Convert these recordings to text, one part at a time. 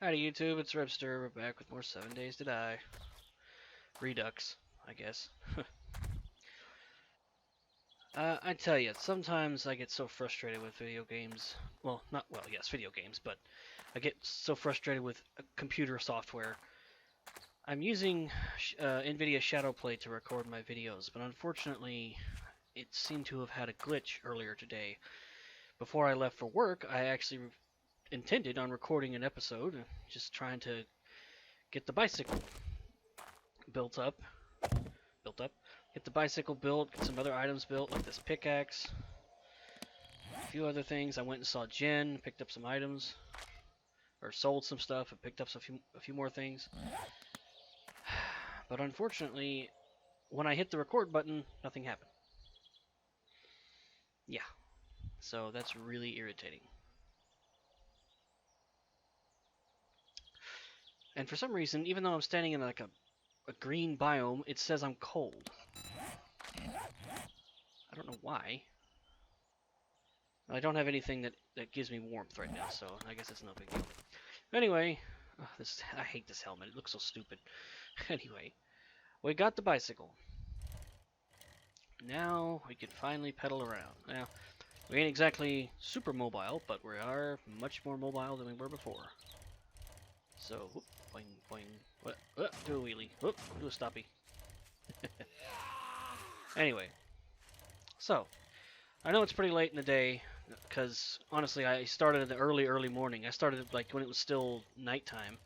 Howdy YouTube, it's Ripster. We're back with more 7 Days to Die. Redux, I guess. I tell you, sometimes I get so frustrated with video games. Well, yes, video games, but I get so frustrated with computer software. I'm using NVIDIA Shadowplay to record my videos, but unfortunately, it seemed to have had a glitch earlier today. Before I left for work, I actually intended on recording an episode, just trying to get the bicycle built up, get the bicycle built, get some other items built, like this pickaxe, a few other things. I went and saw Jen, picked up some items, or sold some stuff, and picked up a few more things. But unfortunately, when I hit the record button, nothing happened. Yeah, so that's really irritating. And for some reason, even though I'm standing in like a green biome, it says I'm cold. I don't know why. I don't have anything that gives me warmth right now, so I guess it's no big deal. Anyway, I hate this helmet. It looks so stupid. Anyway, we got the bicycle. Now we can finally pedal around. Now, we ain't exactly super mobile, but we are much more mobile than we were before. So, whoop, boing, boing. What? Do a wheelie. Whoop, do a stoppie. Anyway, so I know it's pretty late in the day, because honestly, I started in the early morning. I started like when it was still nighttime,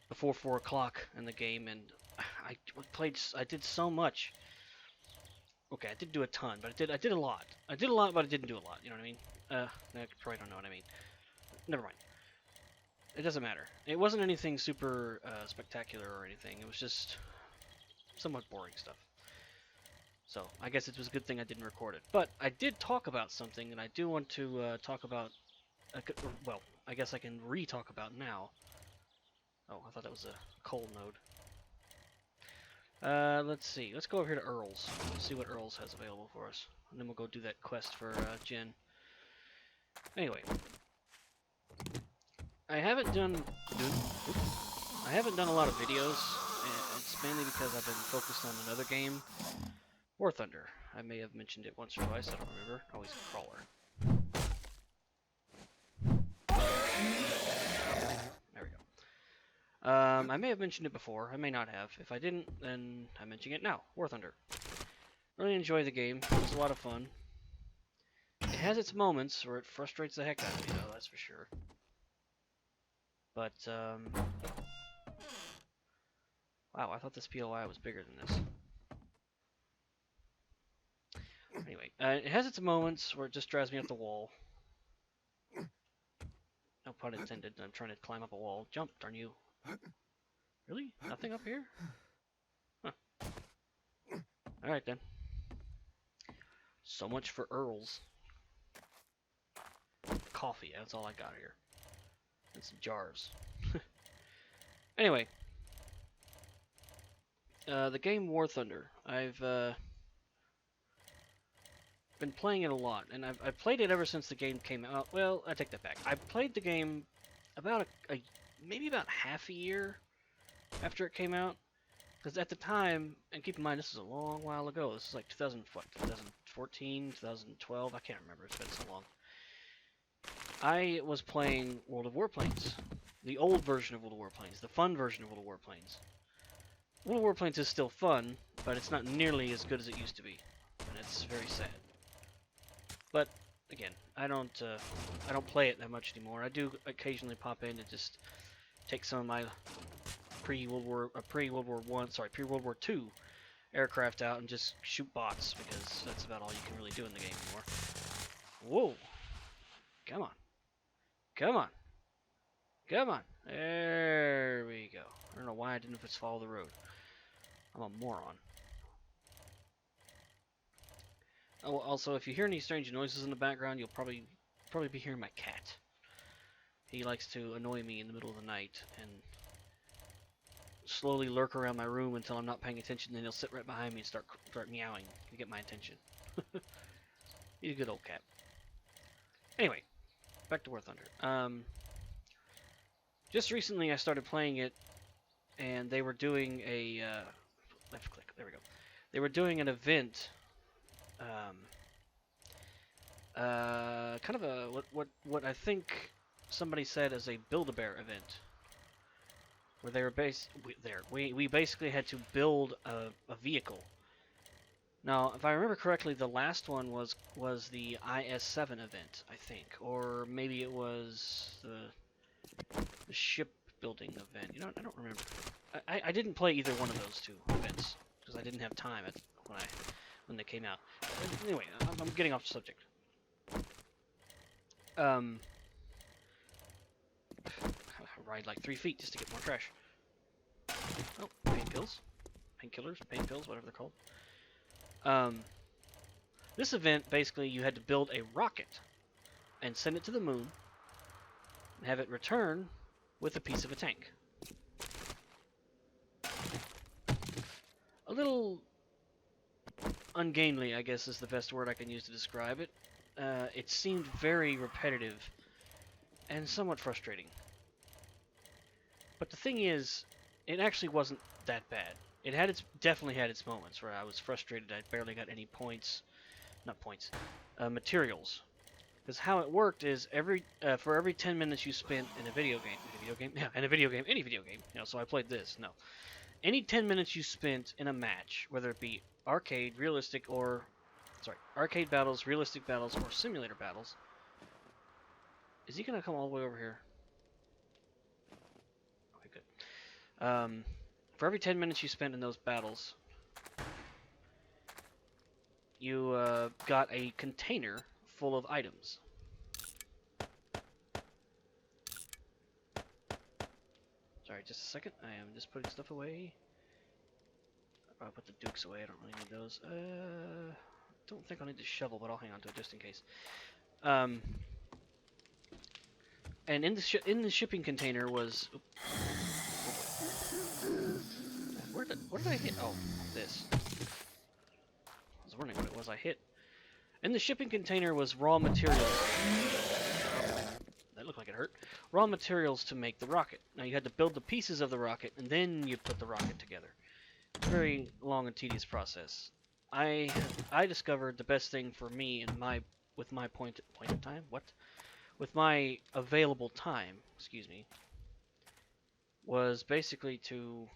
before 4 o'clock in the game, and I did so much. Okay, I didn't do a ton, but I did a lot. I did a lot, but I didn't do a lot. You know what I mean? I probably don't know what I mean. Never mind. It doesn't matter. It wasn't anything super spectacular or anything. It was just somewhat boring stuff. So I guess it was a good thing I didn't record it. But I did talk about something, and I do want to talk about. Well, I guess I can re-talk about now. Oh, I thought that was a coal node. Let's see. Let's go over here to Earl's. See what Earl's has available for us. And then we'll go do that quest for Jen. Anyway. I haven't done a lot of videos. And it's mainly because I've been focused on another game. War Thunder. I may have mentioned it once or twice. I don't remember. Oh, he's a crawler. There we go. I may have mentioned it before. I may not have. If I didn't, then I'm mentioning it now. War Thunder. Really enjoy the game. It's a lot of fun. It has its moments where it frustrates the heck out of me, though, that's for sure. But, wow, I thought this POI was bigger than this. Anyway, it has its moments where it just drives me up the wall. No pun intended. I'm trying to climb up a wall. Jump, darn you. Really? Nothing up here? Huh. Alright then. So much for Earl's. Coffee, that's all I got here. And some jars. Anyway. The game War Thunder. I've been playing it a lot, and I've played it ever since the game came out. Well, I take that back. I played the game about maybe about half a year after it came out, because at the time, and keep in mind this is a long while ago. This is like 2014, 2012. I can't remember. It's been so long. I was playing World of Warplanes, the old version of World of Warplanes, the fun version of World of Warplanes. World of Warplanes is still fun, but it's not nearly as good as it used to be, and it's very sad. But again, I don't play it that much anymore. I do occasionally pop in and just take some of my pre-World War II aircraft out and just shoot bots, because that's about all you can really do in the game anymore. Whoa! Come on. Come on. Come on. There we go. I don't know why I didn't just follow the road. I'm a moron. Oh, also, if you hear any strange noises in the background, you'll probably be hearing my cat. He likes to annoy me in the middle of the night and slowly lurk around my room until I'm not paying attention, then he'll sit right behind me and start meowing to get my attention. He's a good old cat. Anyway, back to War Thunder. just recently I started playing it, and they were doing a left click. There we go. They were doing an event, kind of a what I think somebody said as a Build-A-Bear event, where they were we basically had to build a vehicle. Now, if I remember correctly, the last one was the IS-7 event, I think, or maybe it was the shipbuilding event. You know, I don't remember. I didn't play either one of those two events because I didn't have time when they came out. Anyway, I'm getting off the subject. I ride like 3 feet just to get more trash. Oh, pain pills, painkillers, pain pills, whatever they're called. This event, basically, you had to build a rocket and send it to the moon and have it return with a piece of a tank. A little ungainly, I guess, is the best word I can use to describe it. It seemed very repetitive and somewhat frustrating. But the thing is, it actually wasn't that bad. It definitely had its moments where I was frustrated. I barely got any materials. Because how it worked is for every 10 minutes you spent in any video game. You know, so I played this. No, any 10 minutes you spent in a match, whether it be arcade battles, realistic battles, or simulator battles. Is he gonna come all the way over here? Okay, good. For every 10 minutes you spent in those battles, you got a container full of items. Sorry, just a second. I am just putting stuff away. I'll put the dukes away. I don't really need those. Don't think I'll need the shovel, but I'll hang on to it just in case. And in the shipping container was. What did I hit? Oh, this. I was wondering what it was I hit. In the shipping container was raw materials. That looked like it hurt. Raw materials to make the rocket. Now you had to build the pieces of the rocket, and then you put the rocket together. Very long and tedious process. I discovered the best thing for me with my point of time. What? With my available time, excuse me, was basically to.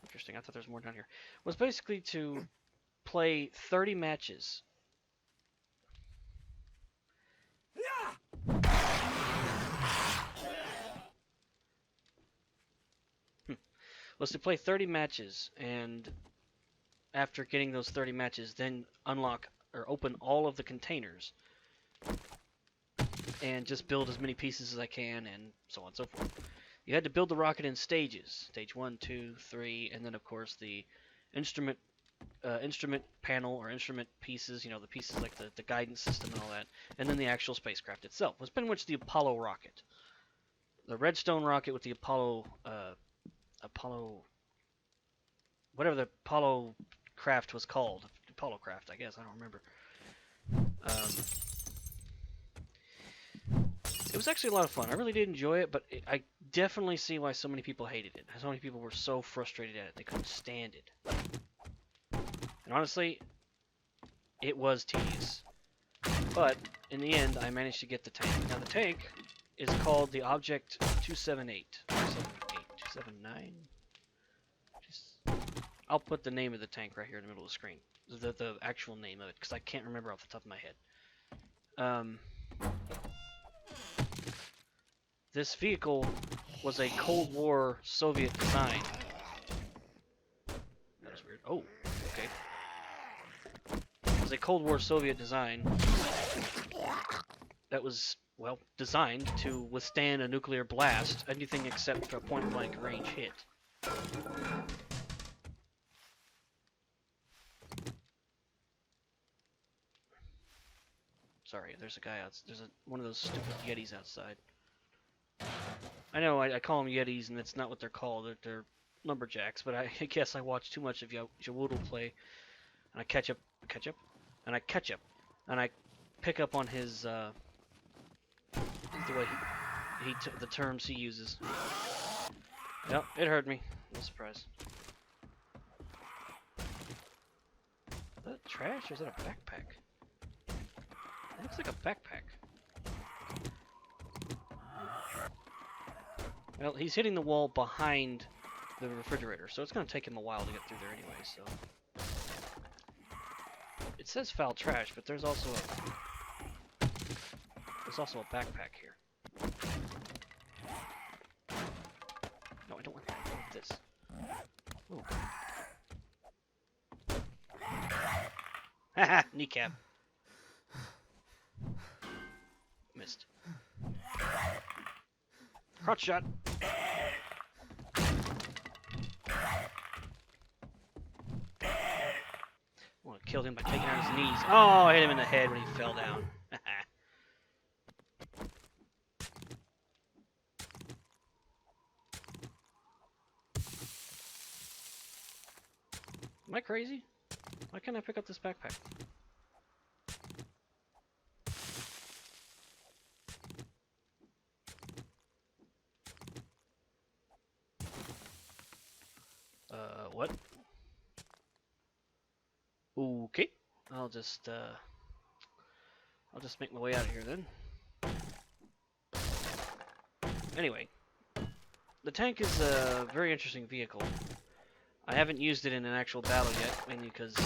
Interesting. I thought there was more down here. Was basically to play 30 matches. Was to play 30 matches, and after getting those 30 matches, then unlock or open all of the containers and just build as many pieces as I can, and so on and so forth. You had to build the rocket in stages. Stage 1, 2, 3, and then of course the instrument panel or instrument pieces, you know, the pieces like the guidance system and all that, and then the actual spacecraft itself. It was pretty much the Apollo rocket. The Redstone rocket with the Apollo, whatever the Apollo craft was called. Apollo craft, I guess. I don't remember. It was actually a lot of fun. I really did enjoy it, but I definitely see why so many people hated it. So many people were so frustrated at it. They couldn't stand it. And honestly, it was tedious. But in the end, I managed to get the tank. Now the tank is called the Object 278. 279? I'll put the name of the tank right here in the middle of the screen. The actual name of it, because I can't remember off the top of my head. This vehicle was a Cold War Soviet design. That was weird. Oh, okay. It was a Cold War Soviet design that was, well, designed to withstand a nuclear blast, anything except a point-blank range hit. Sorry, there's a guy out. There's one of those stupid Yetis outside. I know I call them Yetis, and that's not what they're called. They're lumberjacks. But I guess I watch too much of Jawoodle play, and I catch up, and I pick up on his the way the terms he uses. Yep, it heard me. No surprise. Is that trash or is that a backpack? It looks like a backpack. Well, he's hitting the wall behind the refrigerator, so it's going to take him a while to get through there anyway, so... It says foul trash, but there's also a backpack here. No, I don't want that. I want this. Ooh. Haha, kneecap. Missed. Crotch shot. Well, I killed him by taking out his knees. Oh, I hit him in the head when he fell down. Am I crazy? Why can't I pick up this backpack? What? Okay. I'll just make my way out of here then. Anyway, the tank is a very interesting vehicle. I haven't used it in an actual battle yet, mainly because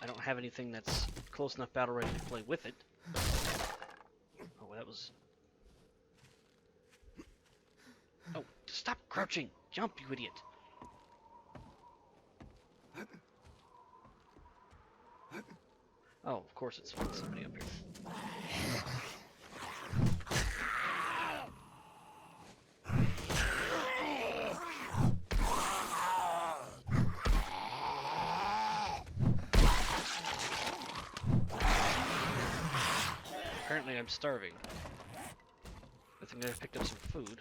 I don't have anything that's close enough battle ready to play with it. Oh, that was... Oh, stop crouching! Jump, you idiot! Oh, of course it's somebody up here. Apparently I'm starving. I think I picked up some food.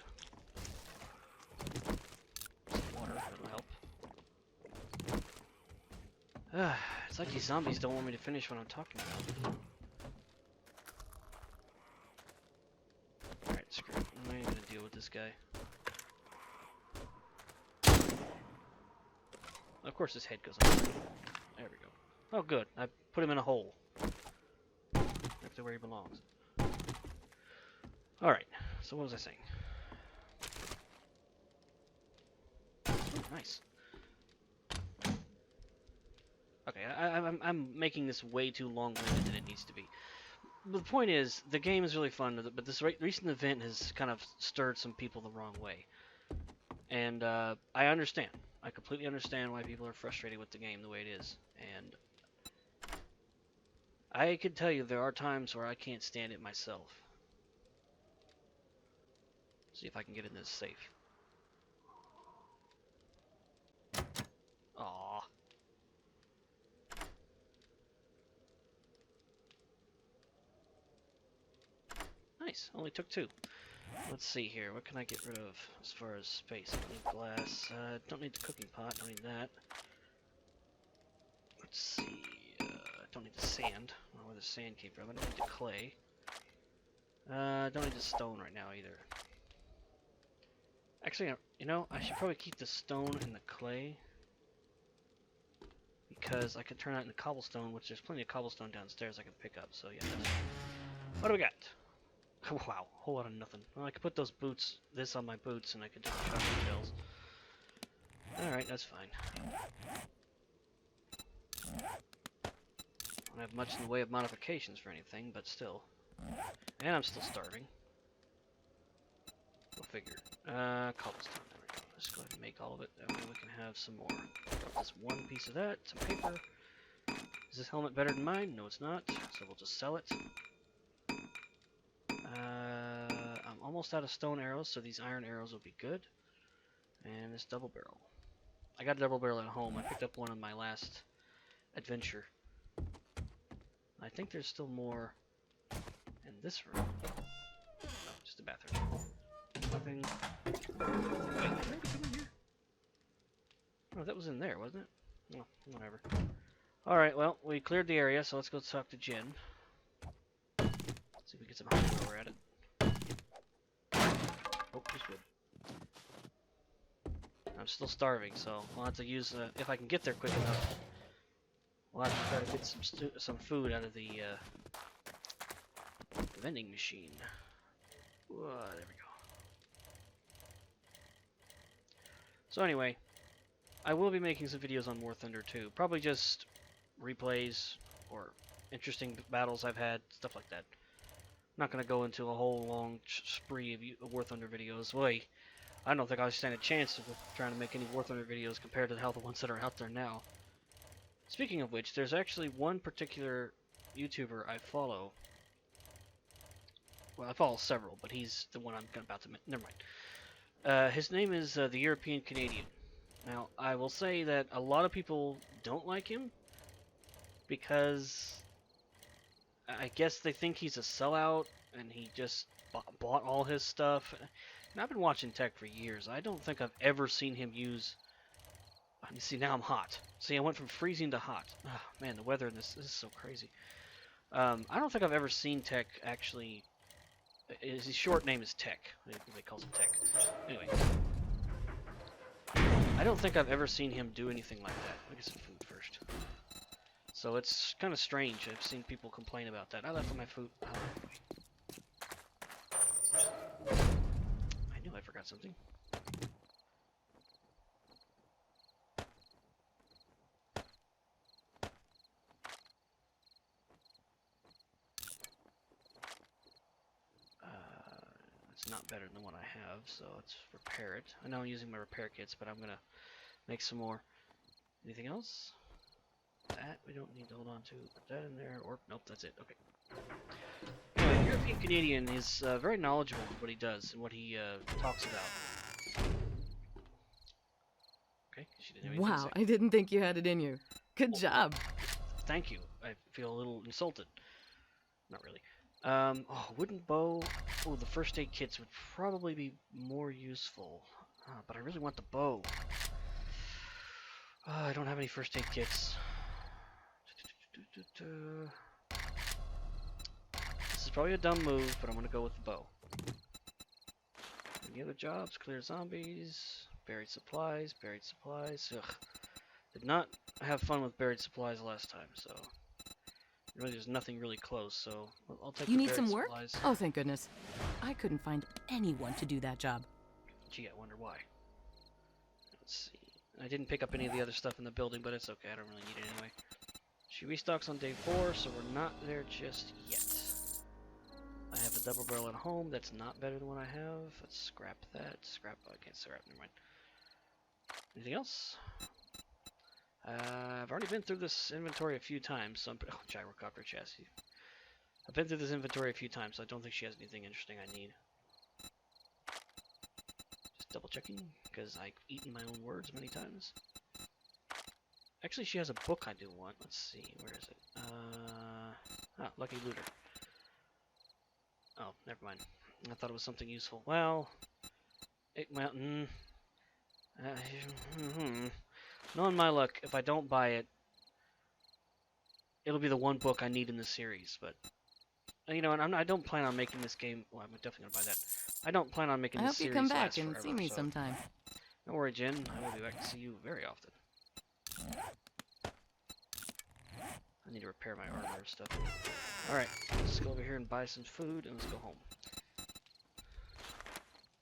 Some water, that'll help. It's like these zombies don't want me to finish what I'm talking about. Alright, screw it. I'm not even gonna deal with this guy. Of course his head goes on. There we go. Oh good, I put him in a hole. Back to where he belongs. Alright, so what was I saying? Ooh, nice. Okay, I'm making this way too long-winded than it needs to be. The point is, the game is really fun, but this recent event has kind of stirred some people the wrong way. And I understand. I completely understand why people are frustrated with the game the way it is. And I can tell you there are times where I can't stand it myself. See if I can get in this safe. Aww. Nice, only took 2. Let's see here, what can I get rid of as far as space? I don't need glass, don't need the cooking pot, don't need that. Let's see, I don't need the sand, I don't know where the sand came from, I don't need the clay. Don't need the stone right now either. Actually, you know, I should probably keep the stone and the clay. Because I could turn that into cobblestone, which there's plenty of cobblestone downstairs I can pick up, so yeah. What do we got? Wow, whole lot of nothing. Well, I could put those boots, this on my boots, and I could do shotgun shells. Alright, that's fine. I don't have much in the way of modifications for anything, but still. And I'm still starving. Go figure. Cobblestone, there we go. Let's go ahead and make all of it, that way we can have some more. Just one piece of that, some paper. Is this helmet better than mine? No, it's not, so we'll just sell it. I'm almost out of stone arrows, so these iron arrows will be good. And this double barrel. I got a double barrel at home. I picked up one on my last adventure. I think there's still more in this room. Oh, just a bathroom. Nothing. Wait, did I come in here? Oh, that was in there, wasn't it? Oh, whatever. Alright, well, we cleared the area, so let's go talk to Jen. See if we get some high while we're at it. Oh, just wood. I'm still starving, so I'll have to use, if I can get there quick enough, we'll have to try to get some food out of the vending machine. There we go. So anyway, I will be making some videos on War Thunder 2. Probably just replays or interesting battles I've had, stuff like that. I'm not going to go into a whole long spree of War Thunder videos. Boy, I don't think I stand a chance of trying to make any War Thunder videos compared to how the ones that are out there now. Speaking of which, there's actually one particular YouTuber I follow. Well, I follow several, but he's the one I'm about to mention. Never mind. His name is the European Canadian. Now, I will say that a lot of people don't like him because I guess they think he's a sellout and he just bought all his stuff. And I've been watching tech for years. I don't think I've ever seen him use... You see, now I'm hot. See, I went from freezing to hot. Oh, man, the weather in this is so crazy. I don't think I've ever seen tech actually... His short name is Tech. They calls him Tech. Anyway. I don't think I've ever seen him do anything like that. Let me get some food first. So it's kind of strange. I've seen people complain about that. I left my food. Oh, I knew I forgot something. It's not better than what I have, so let's repair it. I know I'm using my repair kits, but I'm gonna make some more. Anything else? That we don't need to hold on to. Put that in there, or nope, that's it. Okay. Anyway, European Canadian is very knowledgeable in what he does and what he talks about. Okay, she didn't have anything to Wow, say. I didn't think you had it in you. Good job. Thank you. I feel a little insulted. Not really. Oh, wooden bow. Oh, the first aid kits would probably be more useful. But I really want the bow. I don't have any first aid kits. This is probably a dumb move, but I'm gonna go with the bow. Any other jobs? Clear zombies. Buried supplies. Buried supplies. Ugh. Did not have fun with buried supplies last time, so... Really, there's nothing really close, so I'll take the buried supplies. You need some work? Oh, thank goodness. I couldn't find anyone to do that job. Gee, I wonder why. Let's see. I didn't pick up any of the other stuff in the building, but it's okay. I don't really need it anyway. She restocks on day 4, so we're not there just yet. I have a double barrel at home. That's not better than what I have. Let's scrap that. Scrap. Oh, I can't scrap. Never mind. Anything else? I've already been through this inventory a few times. So oh, gyrocopter chassis. I've been through this inventory a few times, so I don't think she has anything interesting I need. Just double checking, because I've eaten my own words many times. Actually, she has a book I do want. Let's see, where is it? Lucky Looter. Oh, never mind. I thought it was something useful. Well, knowing my luck, if I don't buy it, it'll be the one book I need in the series. But you know, and I don't plan on making this game. Well, I'm definitely gonna buy that. I don't plan on making this series last forever. I hope you come back and see me sometime. Don't worry, Jen. I will be back to see you very often. I need to repair my armor and stuff. Alright, let's go over here and buy some food and let's go home.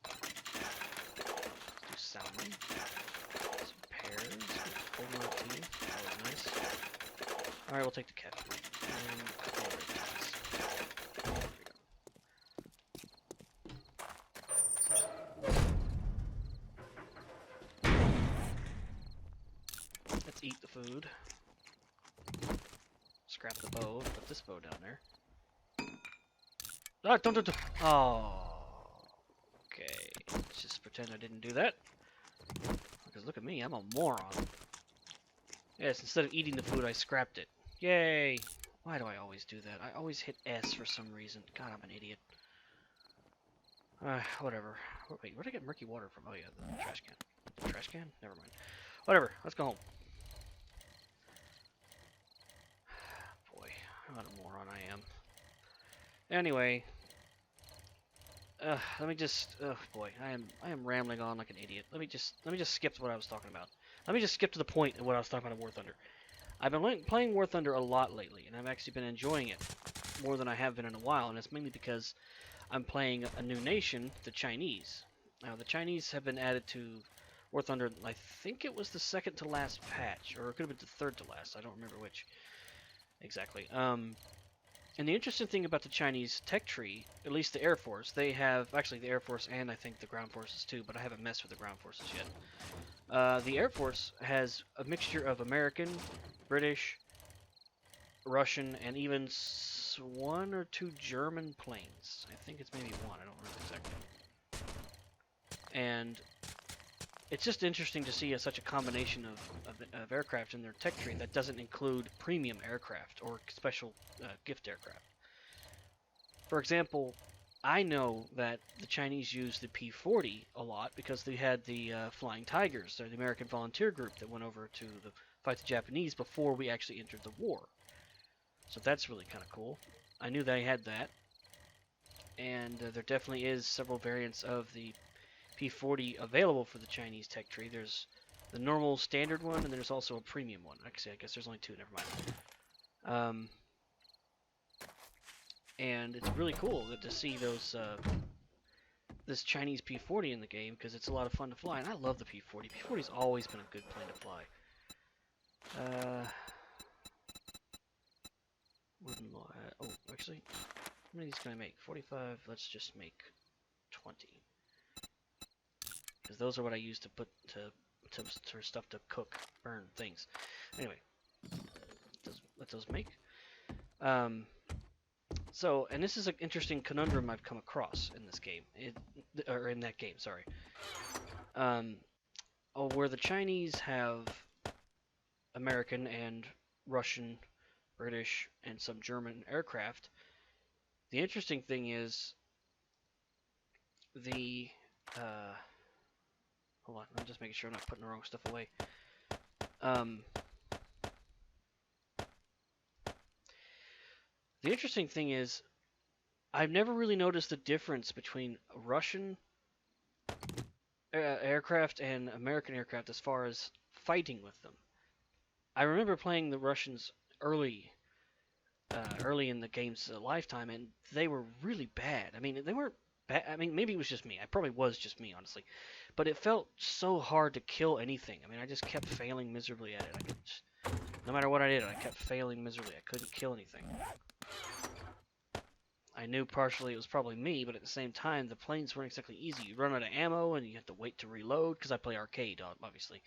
Let's do salmon. Some pears. Coconut tea. That was nice. Alright, we'll take the cat food. And a couple of red ties. There we go. Let's eat the food. Scrap the bow, put this bow down there. Ah, don't. Oh. Okay. Let's just pretend I didn't do that. Because look at me, I'm a moron. Yes, instead of eating the food, I scrapped it. Yay! Why do I always do that? I always hit S for some reason. God, I'm an idiot. Whatever. Wait, where'd I get murky water from? Oh yeah, the trash can. The trash can? Never mind. Whatever, let's go home. What a moron I am. Anyway, let me just. Oh boy, I am rambling on like an idiot. Let me just skip to what I was talking about. Let me just skip to the point of what I was talking about in War Thunder. I've been playing War Thunder a lot lately, and I've actually been enjoying it more than I have been in a while, and it's mainly because I'm playing a new nation, the Chinese. Now, the Chinese have been added to War Thunder, I think it was the second to last patch, or it could have been the third to last, I don't remember which exactly. And the interesting thing about the Chinese tech tree, at least the Air Force, they have, actually the Air Force and I think the ground forces too, but I haven't messed with the ground forces yet. The Air Force has a mixture of American, British, Russian, and even one or two German planes. I think it's maybe one, I don't remember exactly. And it's just interesting to see such a combination of aircraft in their tech tree that doesn't include premium aircraft or special gift aircraft. For example, I know that the Chinese use the P-40 a lot because they had the Flying Tigers, they're the American volunteer group that went over to fight the Japanese before we actually entered the war. So that's really kind of cool. I knew they had that. And there definitely is several variants of the P-40 available for the Chinese tech tree. There's the normal standard one, and there's also a premium one. Actually, I guess there's only two, never mind. And it's really cool to see this Chinese P-40 in the game, because it's a lot of fun to fly, and I love the P-40. P-40's always been a good plane to fly. Oh, actually, how many of these can I make? 45, let's just make 20. Because those are what I use to put for stuff to cook, burn things. Anyway, let those make. So, and this is an interesting conundrum I've come across in this game, or in that game, sorry. Where the Chinese have American and Russian, British, and some German aircraft, the interesting thing is the hold on, I'm just making sure I'm not putting the wrong stuff away. The interesting thing is, I've never really noticed the difference between Russian aircraft and American aircraft as far as fighting with them. I remember playing the Russians early in the game's lifetime, and they were really bad. I mean, they weren't bad. I mean, maybe it was just me. I probably was just me, honestly. But it felt so hard to kill anything. I mean, I just kept failing miserably at it. No matter what I did, I kept failing miserably. I couldn't kill anything. I knew partially it was probably me, but at the same time, the planes weren't exactly easy. You run out of ammo, and you have to wait to reload, because I play arcade, obviously.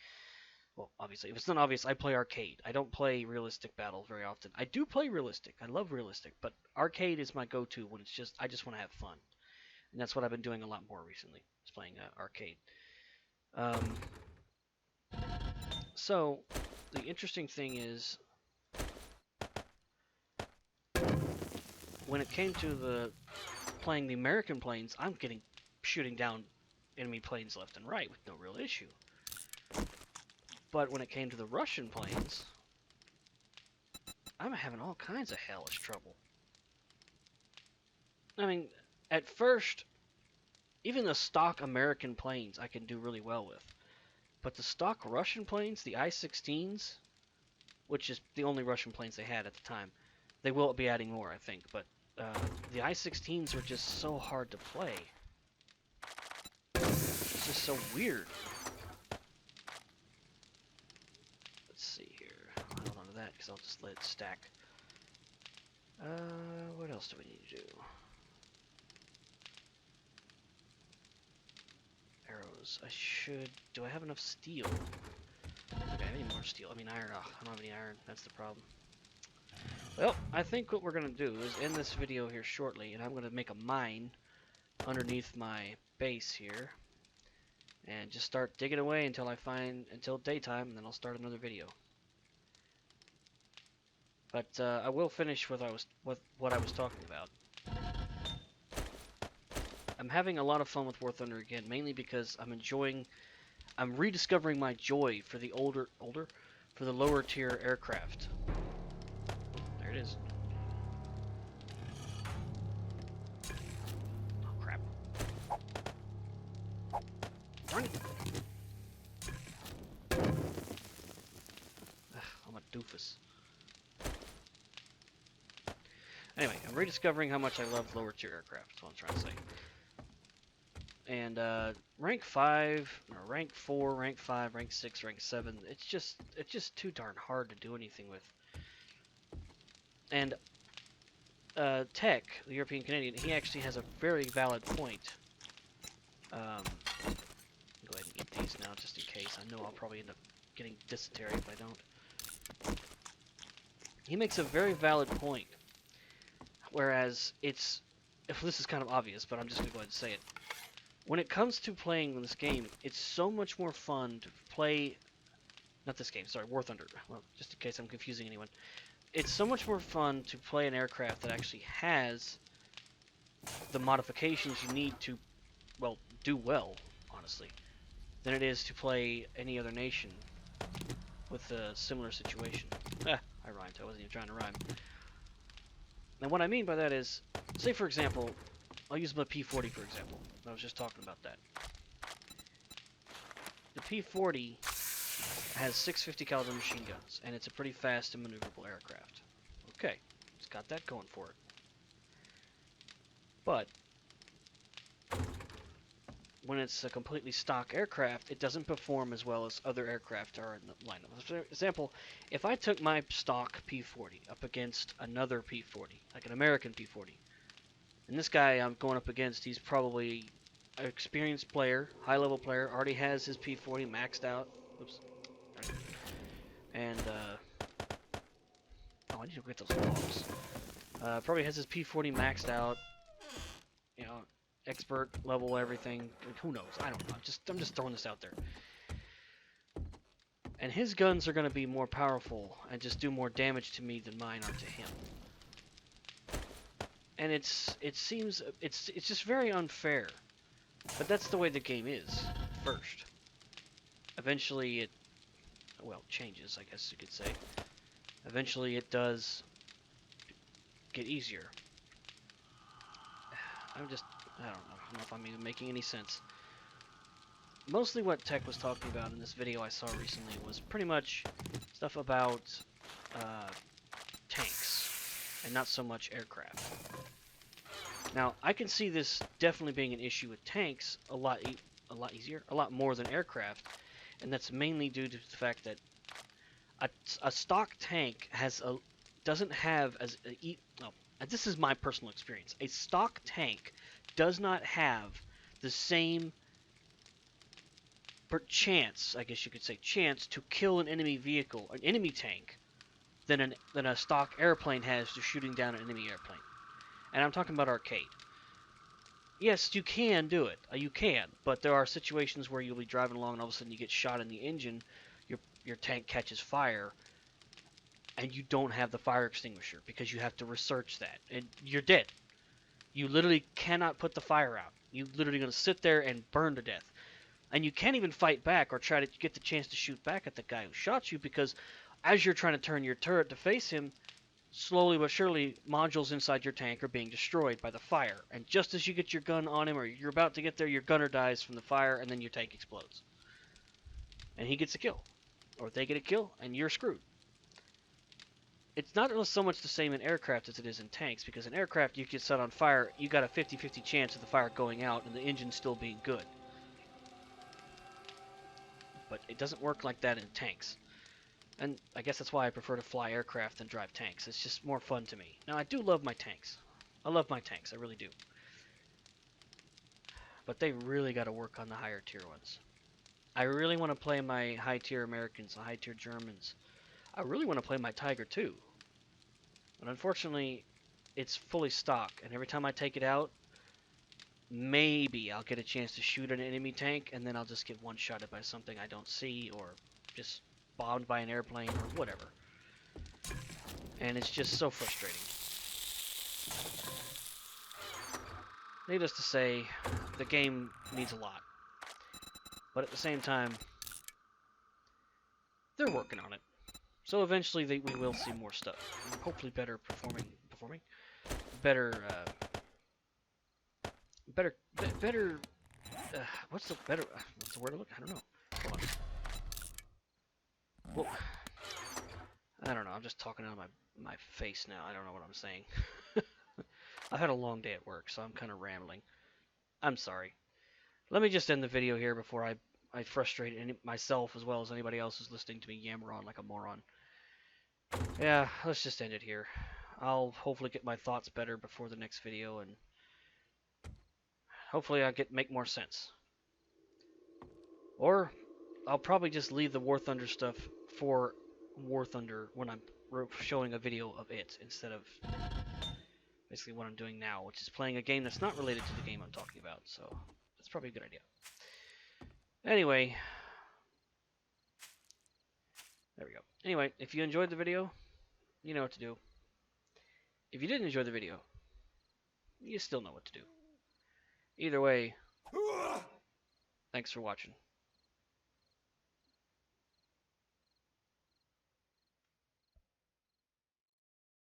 Well, obviously, if it's not obvious, I play arcade. I don't play realistic battle very often. I do play realistic. I love realistic, but arcade is my go-to when I just want to have fun. And that's what I've been doing a lot more recently, is playing arcade. So, the interesting thing is, when it came to playing the American planes, I'm shooting down enemy planes left and right with no real issue. But when it came to the Russian planes, I'm having all kinds of hellish trouble. I mean, at first, even the stock American planes I can do really well with. But the stock Russian planes, the I-16s, which is the only Russian planes they had at the time, they will be adding more, I think, but the I-16s are just so hard to play. It's just so weird. Let's see here. Hold on to that, because I'll just let it stack. What else do we need to do? Arrows. Do I have enough steel? Okay, I need more steel. I mean iron. Ugh, I don't have any iron. That's the problem. Well, I think what we're going to do is end this video here shortly, and I'm going to make a mine underneath my base here. And just start digging away until daytime, and then I'll start another video. But I will finish with what I was talking about. I'm having a lot of fun with War Thunder again, mainly because I'm rediscovering my joy for the for the lower tier aircraft. There it is. Oh crap. Anyway, I'm rediscovering how much I love lower tier aircraft. That's what I'm trying to say. And rank 5, or rank 4, rank 5, rank 6, rank 7, it's just too darn hard to do anything with. And Tech, the European Canadian, he actually has a very valid point. Go ahead and eat these now, just in case. I know I'll probably end up getting dysentery if I don't. He makes a very valid point. Whereas this is kind of obvious, but I'm just gonna go ahead and say it. When it comes to playing this game, it's so much more fun to play. Not this game, sorry, War Thunder. Well, just in case I'm confusing anyone. It's so much more fun to play an aircraft that actually has the modifications you need to, well, do well, honestly, than it is to play any other nation with a similar situation. I rhymed. I wasn't even trying to rhyme. Now, what I mean by that is, say for example, I'll use my P40 for example. I was just talking about that. The P40 has 650 caliber machine guns, and it's a pretty fast and maneuverable aircraft. Okay, it's got that going for it. But when it's a completely stock aircraft, it doesn't perform as well as other aircraft are in the lineup. For example, if I took my stock P40 up against another P40, like an American P40, and this guy I'm going up against, he's probably an experienced player, high-level player, already has his P40 maxed out. Oops. And, oh, I need to get those logs. Probably has his P40 maxed out. You know, expert level, everything. Who knows? I don't know. I'm just throwing this out there. And his guns are going to be more powerful and just do more damage to me than mine are to him. And it seems it's just very unfair. But that's the way the game is. First, eventually it, well, changes, I guess you could say. Eventually it does get easier. I don't know if I'm even making any sense. Mostly what Tech was talking about in this video I saw recently was pretty much stuff about tanks, and not so much aircraft. Now, I can see this definitely being an issue with tanks a lot more than aircraft, and that's mainly due to the fact that a stock tank doesn't have this is my personal experience. A stock tank does not have the same chance, I guess you could say, chance to kill an enemy vehicle, an enemy tank, than a stock airplane has to shooting down an enemy airplane. And I'm talking about arcade. Yes, you can do it. You can, but there are situations where you'll be driving along and all of a sudden you get shot in the engine, your tank catches fire, and you don't have the fire extinguisher because you have to research that, and you're dead. You literally cannot put the fire out. You're literally going to sit there and burn to death. And you can't even fight back or try to get the chance to shoot back at the guy who shot you, because as you're trying to turn your turret to face him, slowly but surely modules inside your tank are being destroyed by the fire. And just as you get your gun on him, or you're about to get there, your gunner dies from the fire, and then your tank explodes. And he gets a kill. Or they get a kill, and you're screwed. It's not so much the same in aircraft as it is in tanks, because in aircraft you get set on fire, you got a 50-50 chance of the fire going out and the engine still being good. But it doesn't work like that in tanks. And I guess that's why I prefer to fly aircraft than drive tanks. It's just more fun to me. Now, I do love my tanks. I love my tanks, I really do. But they really got to work on the higher tier ones. I really want to play my high tier Americans, the high tier Germans. I really want to play my Tiger too. But unfortunately, it's fully stock, and every time I take it out, maybe I'll get a chance to shoot an enemy tank, and then I'll just get one-shotted by something I don't see, or just bombed by an airplane, or whatever. And it's just so frustrating. Needless to say, the game needs a lot. But at the same time, they're working on it. So eventually we will see more stuff. And hopefully better performing? Better, what's the word to look? I don't know. Hold on. Well, I don't know. I'm just talking out of my face now. I don't know what I'm saying. I've had a long day at work, so I'm kind of rambling. I'm sorry. Let me just end the video here before I frustrate myself as well as anybody else who's listening to me yammer on like a moron. Yeah, let's just end it here. I'll hopefully get my thoughts better before the next video, and hopefully I make more sense. Or I'll probably just leave the War Thunder stuff for War Thunder when I'm showing a video of it instead of basically what I'm doing now, which is playing a game that's not related to the game I'm talking about. So that's probably a good idea. Anyway, there we go. Anyway, if you enjoyed the video, you know what to do. If you didn't enjoy the video, you still know what to do. Either way, thanks for watching.